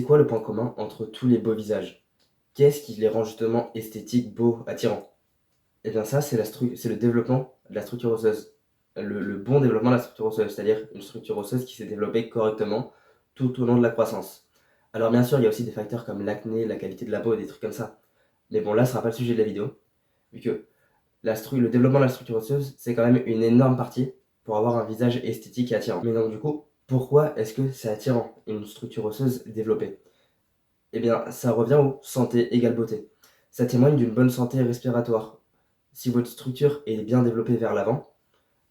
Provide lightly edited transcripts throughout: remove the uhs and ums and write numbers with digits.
C'est quoi le point commun entre tous les beaux visages? Qu'est-ce qui les rend justement esthétiques, beaux, attirants? Eh bien ça, c'est le développement de la structure osseuse. Le bon développement de la structure osseuse, c'est-à-dire une structure osseuse qui s'est développée correctement tout au long de la croissance. Alors bien sûr, il y a aussi des facteurs comme l'acné, la qualité de la peau et des trucs comme ça. Mais bon, là, ce sera pas le sujet de la vidéo, vu que le développement de la structure osseuse, c'est quand même une énorme partie pour avoir un visage esthétique et attirant. Mais donc du coup, pourquoi est-ce que c'est attirant, une structure osseuse développée? Eh bien, ça revient au santé égale beauté. Ça témoigne d'une bonne santé respiratoire. Si votre structure est bien développée vers l'avant,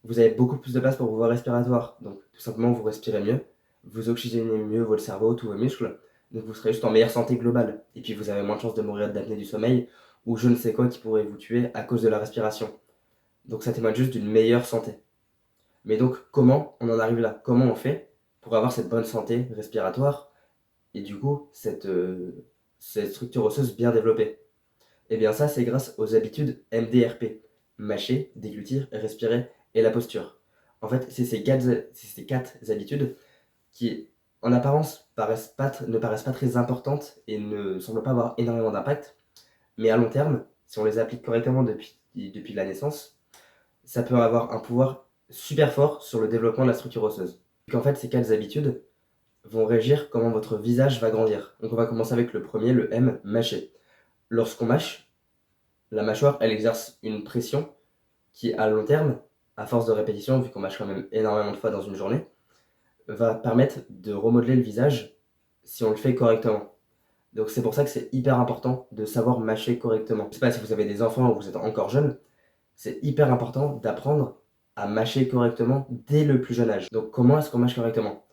vous avez beaucoup plus de place pour vos voies respiratoires. Donc, tout simplement, vous respirez mieux, vous oxygénez mieux votre cerveau, tous vos muscles. Donc, vous serez juste en meilleure santé globale. Et puis, vous avez moins de chances de mourir d'apnée du sommeil ou je ne sais quoi qui pourrait vous tuer à cause de la respiration. Donc, ça témoigne juste d'une meilleure santé. Mais donc, comment on en arrive là? Comment on fait pour avoir cette bonne santé respiratoire et du coup, cette structure osseuse bien développée? Eh bien ça, c'est grâce aux habitudes MDRP. Mâcher, déglutir, respirer et la posture. En fait, c'est ces quatre habitudes qui, en apparence, ne paraissent pas très importantes et ne semblent pas avoir énormément d'impact. Mais à long terme, si on les applique correctement depuis la naissance, ça peut avoir un pouvoir super fort sur le développement de la structure osseuse. Donc en fait, ces quatre habitudes vont régir comment votre visage va grandir. Donc on va commencer avec le premier, le M, mâcher. Lorsqu'on mâche, la mâchoire, elle exerce une pression qui, à long terme, à force de répétition, vu qu'on mâche quand même énormément de fois dans une journée, va permettre de remodeler le visage si on le fait correctement. Donc c'est pour ça que c'est hyper important de savoir mâcher correctement. Je sais pas si vous avez des enfants ou vous êtes encore jeune, c'est hyper important d'apprendre à mâcher correctement dès le plus jeune âge. Donc comment est-ce qu'on mâche correctement?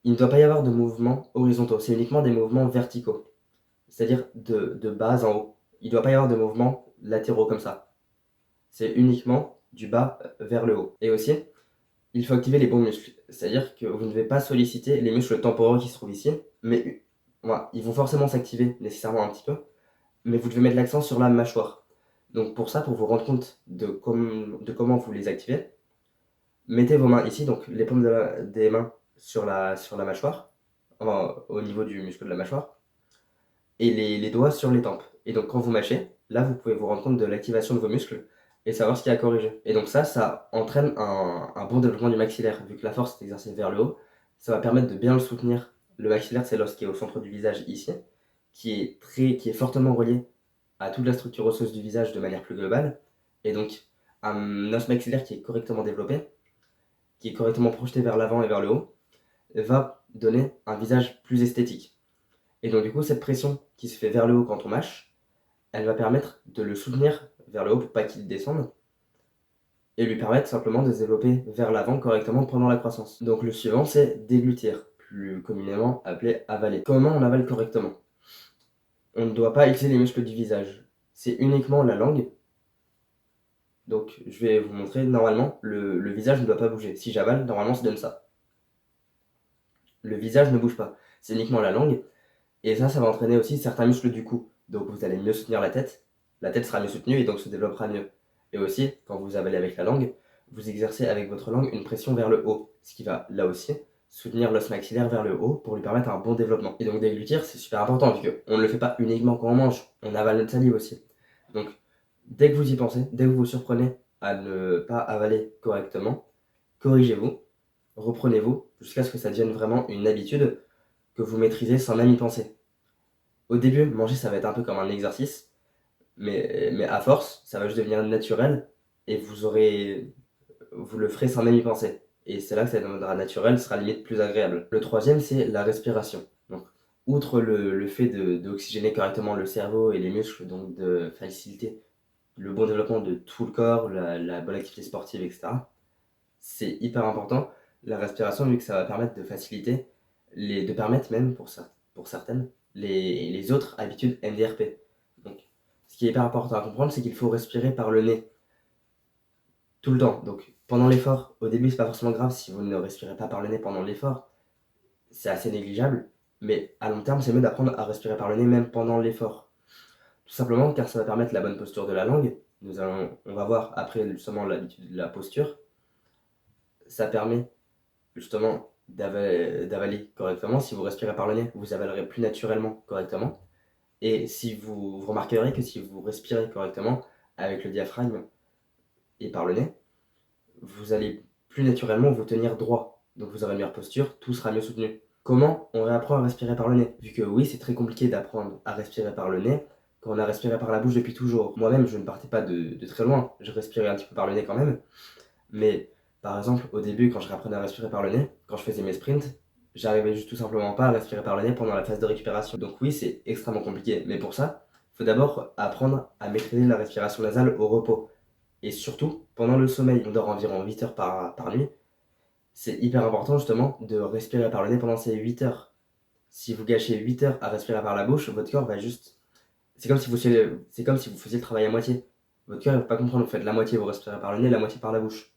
Il ne doit pas y avoir de mouvements horizontaux, c'est uniquement des mouvements verticaux, c'est-à-dire de bas en haut. Il ne doit pas y avoir de mouvements latéraux comme ça. C'est uniquement du bas vers le haut. Et aussi, il faut activer les bons muscles. C'est-à-dire que vous ne devez pas solliciter les muscles temporaux qui se trouvent ici, mais voilà, ils vont forcément s'activer nécessairement un petit peu, mais vous devez mettre l'accent sur la mâchoire. Donc pour ça, pour vous rendre compte de comment vous les activez, mettez vos mains ici, donc les paumes des mains sur la mâchoire, enfin, au niveau du muscle de la mâchoire, et les doigts sur les tempes. Et donc quand vous mâchez, là vous pouvez vous rendre compte de l'activation de vos muscles et savoir ce qu'il y a à corriger. Et donc ça entraîne un bon développement du maxillaire, vu que la force est exercée vers le haut, ça va permettre de bien le soutenir. Le maxillaire, c'est l'os qui est au centre du visage ici, qui est fortement relié à toute la structure osseuse du visage de manière plus globale. Et donc un os maxillaire qui est correctement développé, qui est correctement projeté vers l'avant et vers le haut, va donner un visage plus esthétique. Et donc du coup, cette pression qui se fait vers le haut quand on mâche, elle va permettre de le soutenir vers le haut pour pas qu'il descende et lui permettre simplement de se développer vers l'avant correctement pendant la croissance. Donc le suivant, c'est déglutir, plus communément appelé avaler. Comment on avale correctement? On ne doit pas utiliser les muscles du visage. C'est uniquement la langue. Donc je vais vous montrer, normalement, le visage ne doit pas bouger. Si j'avale, normalement, ça donne ça. Le visage ne bouge pas. C'est uniquement la langue. Et ça va entraîner aussi certains muscles du cou. Donc vous allez mieux soutenir la tête sera mieux soutenue et donc se développera mieux. Et aussi, quand vous avalez avec la langue, vous exercez avec votre langue une pression vers le haut, ce qui va là aussi soutenir l'os maxillaire vers le haut pour lui permettre un bon développement. Et donc déglutir, c'est super important vu qu'on ne le fait pas uniquement quand on mange, on avale notre salive aussi. Donc dès que vous y pensez, dès que vous vous surprenez à ne pas avaler correctement, corrigez-vous, reprenez-vous jusqu'à ce que ça devienne vraiment une habitude que vous maîtrisez sans même y penser. Au début, manger, ça va être un peu comme un exercice, mais à force, ça va juste devenir naturel et vous le ferez sans même y penser. Et c'est là que ça deviendra naturel, ce sera limite plus agréable. Le troisième, c'est la respiration. Donc, outre le fait d'oxygéner correctement le cerveau et les muscles, donc de faciliter le bon développement de tout le corps, la bonne activité sportive, etc., c'est hyper important, la respiration, vu que ça va permettre de faciliter, de permettre même pour certaines, les autres habitudes MDRP. Donc, ce qui est hyper important à comprendre, c'est qu'il faut respirer par le nez tout le temps. Donc, pendant l'effort, au début, c'est pas forcément grave si vous ne respirez pas par le nez pendant l'effort, c'est assez négligeable, mais à long terme, c'est mieux d'apprendre à respirer par le nez même pendant l'effort. Tout simplement car ça va permettre la bonne posture de la langue. On va voir après justement l'habitude de la posture. Ça permet justement d'avaler correctement. Si vous respirez par le nez, vous avalerez plus naturellement correctement. Et si vous remarquerez que si vous respirez correctement avec le diaphragme et par le nez, vous allez plus naturellement vous tenir droit. Donc vous aurez une meilleure posture, tout sera mieux soutenu. Comment on réapprend à respirer par le nez? Vu que oui, c'est très compliqué d'apprendre à respirer par le nez quand on a respiré par la bouche depuis toujours. Moi-même, je ne partais pas de très loin. Je respirais un petit peu par le nez quand même. Mais par exemple, au début, quand je réapprenais à respirer par le nez, quand je faisais mes sprints, j'arrivais juste tout simplement pas à respirer par le nez pendant la phase de récupération. Donc oui, c'est extrêmement compliqué. Mais pour ça, il faut d'abord apprendre à maîtriser la respiration nasale au repos. Et surtout, pendant le sommeil, on dort environ 8 heures par nuit. C'est hyper important justement de respirer par le nez pendant ces 8 heures. Si vous gâchez 8 heures à respirer par la bouche, votre corps va juste... C'est comme si vous faisiez le travail à moitié. Votre corps ne va pas comprendre, vous faites la moitié, vous respirez par le nez, la moitié par la bouche.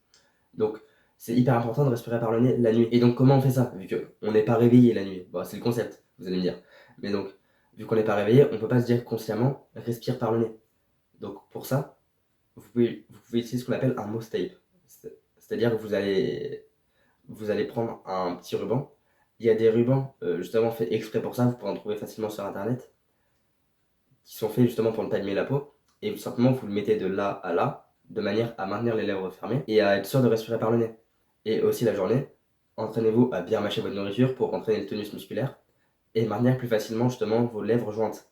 Donc, c'est hyper important de respirer par le nez la nuit. Et donc, comment on fait ça? Vu qu'on n'est pas réveillé la nuit. Bon, c'est le concept, vous allez me dire. Mais donc, vu qu'on n'est pas réveillé, on ne peut pas se dire consciemment respire par le nez. Donc, pour ça, vous pouvez utiliser ce qu'on appelle un mouth tape. C'est-à-dire que vous allez prendre un petit ruban. Il y a des rubans justement faits exprès pour ça, vous pouvez en trouver facilement sur internet, qui sont faits justement pour ne pas abîmer la peau. Et tout simplement, vous le mettez de là à là, de manière à maintenir les lèvres fermées et à être sûr de respirer par le nez. Et aussi la journée, entraînez-vous à bien mâcher votre nourriture pour entraîner le tonus musculaire et maintenir plus facilement justement vos lèvres jointes.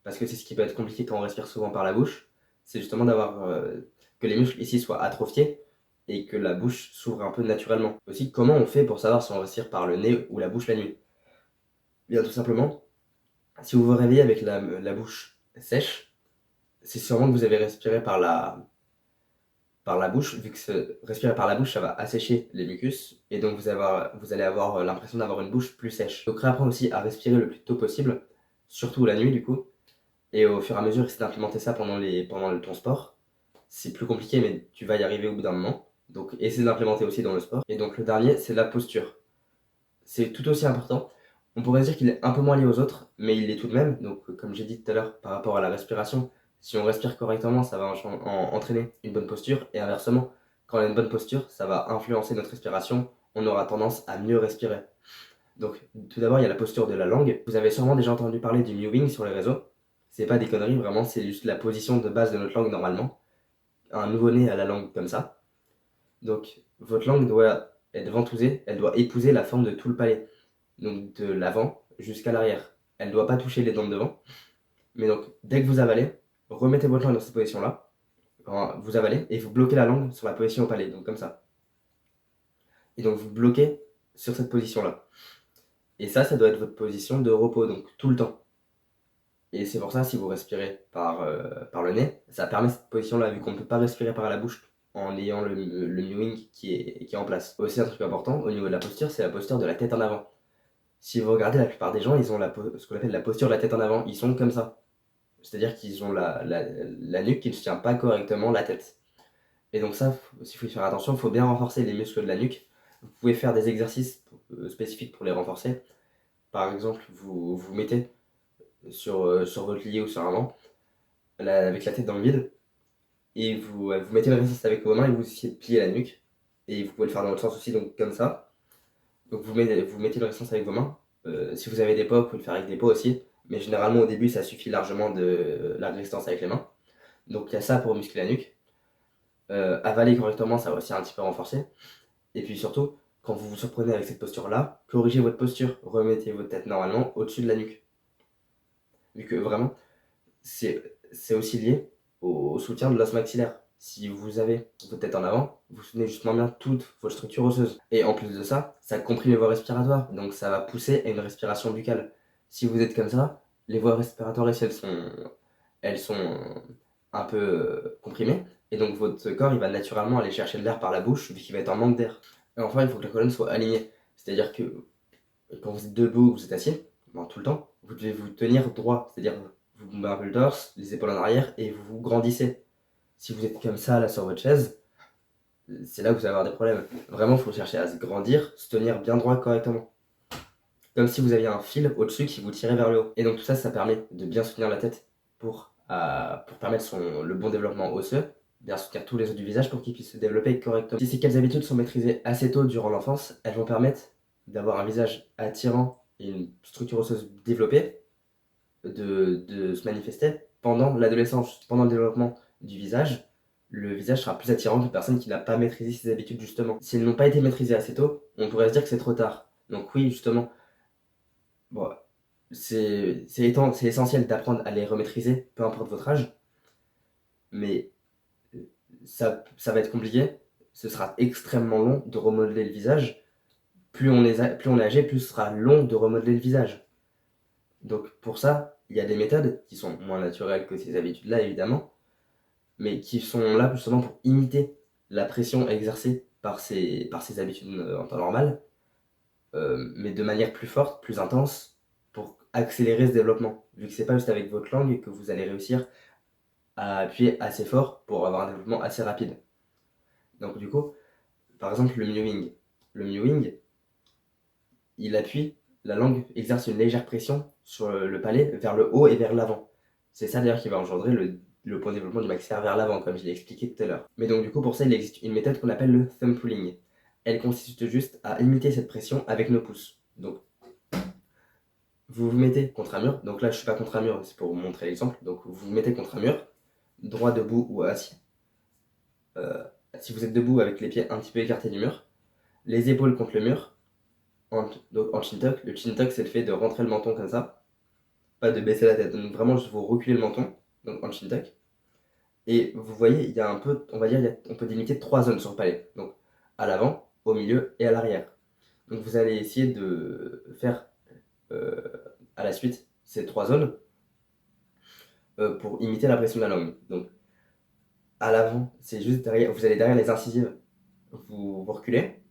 Parce que c'est ce qui peut être compliqué quand on respire souvent par la bouche, c'est justement d'avoir que les muscles ici soient atrophiés et que la bouche s'ouvre un peu naturellement. Aussi, comment on fait pour savoir si on respire par le nez ou la bouche la nuit? Bien tout simplement, si vous vous réveillez avec la bouche sèche, c'est sûrement que vous avez respiré par la bouche, vu que respirer par la bouche, ça va assécher les mucus, et donc vous allez avoir l'impression d'avoir une bouche plus sèche. Donc réapprendre aussi à respirer le plus tôt possible, surtout la nuit du coup, et au fur et à mesure, essayer d'implémenter ça pendant ton sport. C'est plus compliqué, mais tu vas y arriver au bout d'un moment. Donc essaie de l'implémenter aussi dans le sport. Et donc le dernier, c'est la posture. C'est tout aussi important. On pourrait dire qu'il est un peu moins lié aux autres, mais il l'est tout de même. Donc comme j'ai dit tout à l'heure, par rapport à la respiration, si on respire correctement, ça va entraîner une bonne posture. Et inversement, quand on a une bonne posture, ça va influencer notre respiration. On aura tendance à mieux respirer. Donc tout d'abord, il y a la posture de la langue. Vous avez sûrement déjà entendu parler du mewing sur les réseaux. C'est pas des conneries, vraiment, c'est juste la position de base de notre langue normalement. Un nouveau-né a la langue comme ça. Donc, votre langue doit être ventousée, elle doit épouser la forme de tout le palais. Donc, de l'avant jusqu'à l'arrière. Elle ne doit pas toucher les dents de devant. Mais donc, dès que vous avalez, remettez votre langue dans cette position-là. Quand vous avalez et vous bloquez la langue sur la position au palais, donc comme ça. Et donc, vous bloquez sur cette position-là. Et ça doit être votre position de repos, donc tout le temps. Et c'est pour ça, si vous respirez par le nez, ça permet cette position-là, vu qu'on ne peut pas respirer par la bouche en ayant le mewing qui est en place. Aussi, un truc important au niveau de la posture, c'est la posture de la tête en avant. Si vous regardez la plupart des gens, ils ont ce qu'on appelle la posture de la tête en avant. Ils sont comme ça. C'est-à-dire qu'ils ont la nuque qui ne tient pas correctement la tête. Et donc ça, s'il faut y faire attention, il faut bien renforcer les muscles de la nuque. Vous pouvez faire des exercices spécifiques pour les renforcer. Par exemple, vous mettez sur votre lit ou sur un banc, avec la tête dans le vide, et vous mettez le résistance avec vos mains et vous essayez de plier la nuque. Et vous pouvez le faire dans l'autre sens aussi, donc comme ça. Donc vous mettez le résistance avec vos mains. Si vous avez des poids, vous pouvez le faire avec des poids aussi. Mais généralement au début, ça suffit largement de la résistance avec les mains. Donc il y a ça pour muscler la nuque. Avaler correctement, ça va aussi un petit peu renforcer. Et puis surtout, quand vous vous surprenez avec cette posture-là, corrigez votre posture. Remettez votre tête normalement au-dessus de la nuque. Vu que vraiment, c'est aussi lié au soutien de l'os maxillaire. Si vous avez votre tête en avant, vous soutenez justement bien toute votre structure osseuse. Et en plus de ça, ça comprime les voies respiratoires, donc ça va pousser à une respiration buccale. Si vous êtes comme ça, les voies respiratoires ici, elles sont un peu comprimées, et donc votre corps il va naturellement aller chercher de l'air par la bouche, vu qu'il va être en manque d'air. Et enfin, il faut que la colonne soit alignée. C'est-à-dire que quand vous êtes debout, vous êtes assis, tout le temps, vous devez vous tenir droit. C'est-à-dire vous bombez un peu le torse, les épaules en arrière, et vous vous grandissez. Si vous êtes comme ça, là, sur votre chaise, c'est là que vous allez avoir des problèmes. Vraiment, il faut chercher à se grandir, se tenir bien droit correctement. Comme si vous aviez un fil au-dessus qui vous tirait vers le haut. Et donc tout ça, ça permet de bien soutenir la tête pour permettre le bon développement osseux, bien soutenir tous les os du visage pour qu'ils puissent se développer correctement. Si ces 4 habitudes sont maîtrisées assez tôt durant l'enfance, elles vont permettre d'avoir un visage attirant et une structure osseuse développée, de se manifester pendant l'adolescence, pendant le développement du visage. Le visage sera plus attirant qu'une personne qui n'a pas maîtrisé ses habitudes, justement. Si elles n'ont pas été maîtrisées assez tôt, on pourrait se dire que c'est trop tard. Donc oui, justement, bon, c'est essentiel d'apprendre à les remaîtriser, peu importe votre âge, mais ça va être compliqué. Ce sera extrêmement long de remodeler le visage. Plus on est âgé, plus ce sera long de remodeler le visage. Donc pour ça, il y a des méthodes qui sont moins naturelles que ces habitudes-là, évidemment, mais qui sont là justement pour imiter la pression exercée par ces habitudes en temps normal, mais de manière plus forte, plus intense, pour accélérer ce développement. Vu que c'est pas juste avec votre langue que vous allez réussir à appuyer assez fort pour avoir un développement assez rapide. Donc du coup, par exemple le mewing. Le mewing, il appuie, la langue exerce une légère pression sur le palais vers le haut et vers l'avant. C'est ça d'ailleurs qui va engendrer le point de développement du maxillaire vers l'avant, comme je l'ai expliqué tout à l'heure. Mais donc du coup, pour ça, il existe une méthode qu'on appelle le thumb pulling. Elle consiste juste à imiter cette pression avec nos pouces. Donc, vous vous mettez contre un mur. Donc là, je suis pas contre un mur, c'est pour vous montrer l'exemple. Donc, vous vous mettez contre un mur, droit, debout ou assis. Si vous êtes debout avec les pieds un petit peu écartés du mur, les épaules contre le mur, donc en chin tuck. Le chin tuck, c'est le fait de rentrer le menton comme ça, pas de baisser la tête. Donc vraiment, juste vous reculez le menton, donc en chin tuck. Et vous voyez, il y a un peu, on va dire, on peut délimiter 3 zones sur le palais. Donc à l'avant, au milieu et à l'arrière. Donc vous allez essayer de faire euh, à la suite ces 3 zones pour imiter la pression de la langue. Donc à l'avant, c'est juste derrière, vous allez derrière les incisives, vous reculez,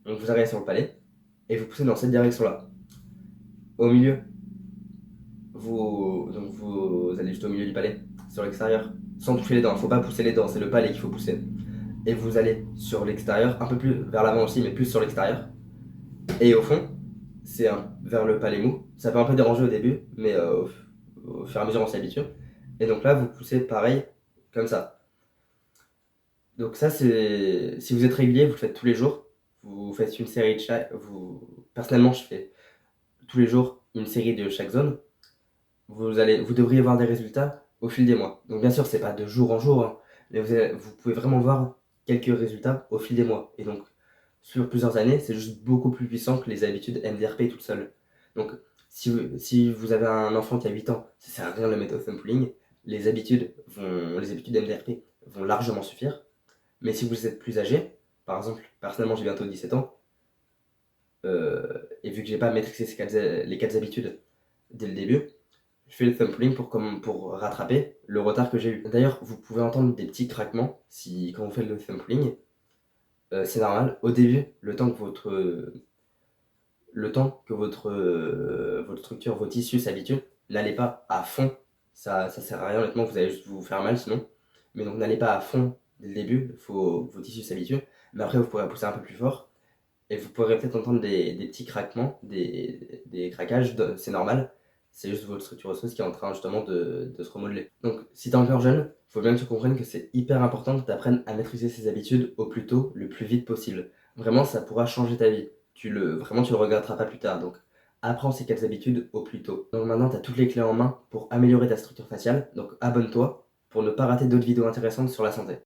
donc vous arrivez sur le palais et vous poussez dans cette direction-là. Au milieu, vous allez juste au milieu du palais, sur l'extérieur, sans toucher les dents. Il ne faut pas pousser les dents, c'est le palais qu'il faut pousser. Et vous allez sur l'extérieur, un peu plus vers l'avant aussi, mais plus sur l'extérieur. Et au fond, c'est vers le palais mou. Ça peut un peu déranger au début, mais au fur et à mesure on s'y habitue. Et donc là, vous poussez pareil, comme ça. Donc ça, c'est si vous êtes régulier, vous le faites tous les jours. Vous faites une série de chaque. Personnellement, je fais tous les jours une série de chaque zone. Vous devriez voir des résultats au fil des mois. Donc bien sûr, c'est pas de jour en jour, hein, mais vous pouvez vraiment voir quelques résultats au fil des mois. Et donc, sur plusieurs années, c'est juste beaucoup plus puissant que les habitudes MDRP toutes seules. Donc, si vous avez un enfant qui a 8 ans, ça sert à rien de le mettre au thumb pulling. Les habitudes MDRP vont largement suffire. Mais si vous êtes plus âgé, par exemple, personnellement j'ai bientôt 17 ans, et vu que j'ai pas maîtrisé les 4 habitudes dès le début, je fais le thumb pulling pour rattraper le retard que j'ai eu. D'ailleurs, vous pouvez entendre des petits craquements quand vous faites le thumb pulling. C'est normal. Au début, votre structure, vos tissus s'habituent, n'allez pas à fond. Ça sert à rien, honnêtement, vous allez juste vous faire mal sinon. Mais donc n'allez pas à fond dès le début, vos tissus s'habituent. Mais après, vous pourrez pousser un peu plus fort. Et vous pourrez peut-être entendre des petits craquements, des craquages, c'est normal. C'est juste votre structure osseuse qui est en train justement de se remodeler. Donc, si t'es encore jeune, il faut bien que tu comprennes que c'est hyper important que tu apprennes à maîtriser ces habitudes au plus tôt, le plus vite possible. Vraiment, ça pourra changer ta vie. Vraiment, tu le regretteras pas plus tard. Donc, apprends ces 4 habitudes au plus tôt. Donc maintenant, tu as toutes les clés en main pour améliorer ta structure faciale. Donc, abonne-toi pour ne pas rater d'autres vidéos intéressantes sur la santé.